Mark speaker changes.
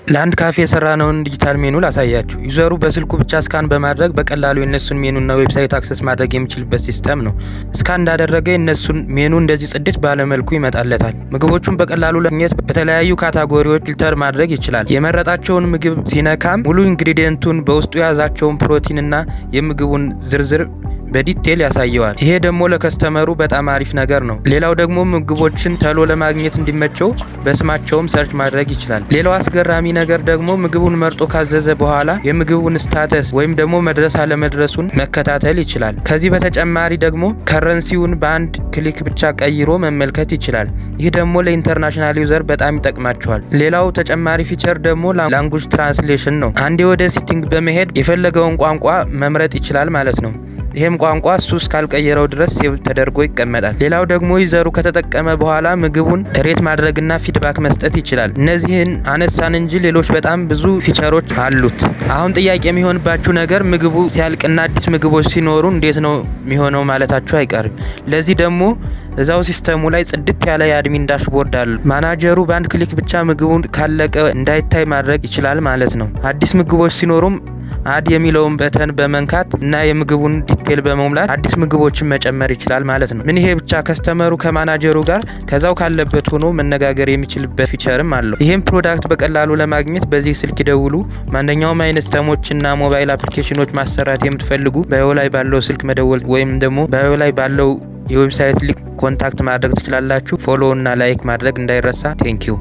Speaker 1: ለአንድ ካፌ የሰራነውን ዲጂታል ሜኑ ላሳያችሁ። ዩዘሩ በስልኩ ብቻ ስካን በማድረግ በቀላሉ የነሱን ሜኑና ዌብሳይት አክሰስ ማድረግ የሚችልበት ሲስተም ነው። ስካን እንዳደረገ የነሱን ሜኑ እንደዚህ ጽድት ባለመልኩ ይመጣለታል። ምግቦቹን በቀላሉ ለማግኘት በተለያዩ ካታጎሪዎች ፊልተር ማድረግ ይችላል። የመረጣቸውን ምግብ ሲነካም ሙሉ ኢንግሪዲየንቱን፣ በውስጡ የያዛቸውን ፕሮቲንና የምግቡን ዝርዝር በዲቴል ያሳየዋል። ይሄ ደግሞ ለከስተመሩ በጣም አሪፍ ነገር ነው። ሌላው ደግሞ ምግቦችን ተሎ ለማግኘት እንዲመቸው በስማቸውም ሰርች ማድረግ ይችላል። ሌላው አስገራሚ ነገር ደግሞ ምግቡን መርጦ ካዘዘ በኋላ የምግቡን ስታተስ ወይም ደግሞ መድረስ አለመድረሱን መከታተል ይችላል። ከዚህ በተጨማሪ ደግሞ ከረንሲውን በአንድ ክሊክ ብቻ ቀይሮ መመልከት ይችላል። ይህ ደግሞ ለኢንተርናሽናል ዩዘር በጣም ይጠቅማቸዋል። ሌላው ተጨማሪ ፊቸር ደግሞ ላንጉጅ ትራንስሌሽን ነው። አንዴ ወደ ሴቲንግ በመሄድ የፈለገውን ቋንቋ መምረጥ ይችላል ማለት ነው። ይሄም ቋንቋ እሱ እስካልቀየረው ድረስ ሴቭ ተደርጎ ይቀመጣል። ሌላው ደግሞ ዩዘሩ ከተጠቀመ በኋላ ምግቡን ሬት ማድረግና ፊድባክ መስጠት ይችላል። እነዚህን አነሳን እንጂ ሌሎች በጣም ብዙ ፊቸሮች አሉት። አሁን ጥያቄ የሚሆንባችሁ ነገር ምግቡ ሲያልቅና አዲስ ምግቦች ሲኖሩ እንዴት ነው የሚሆነው ማለታችሁ አይቀርም። ለዚህ ደግሞ እዛው ሲስተሙ ላይ ጽድት ያለ የአድሚን ዳሽቦርድ አለ። ማናጀሩ በአንድ ክሊክ ብቻ ምግቡን ካለቀ እንዳይታይ ማድረግ ይችላል ማለት ነው። አዲስ ምግቦች ሲኖሩም አድ የሚለውን በተን በመንካት እና የምግቡን ዲቴል በመሙላት አዲስ ምግቦችን መጨመር ይችላል ማለት ነው። ምን ይሄ ብቻ ከስተመሩ ከማናጀሩ ጋር ከዛው ካለበት ሆኖ መነጋገር የሚችልበት ፊቸርም አለው። ይሄም ፕሮዳክት በቀላሉ ለማግኘት በዚህ ስልክ ይደውሉ። ማንኛውም አይነት ሲስተሞችና ሞባይል አፕሊኬሽኖች ማሰራት የምትፈልጉ ባዮ ላይ ባለው ስልክ መደወል ወይም ደግሞ ባዮ ላይ ባለው የዌብሳይት ሊንክ ኮንታክት ማድረግ ትችላላችሁ። ፎሎ እና ላይክ ማድረግ እንዳይረሳ። ቴንኪዩ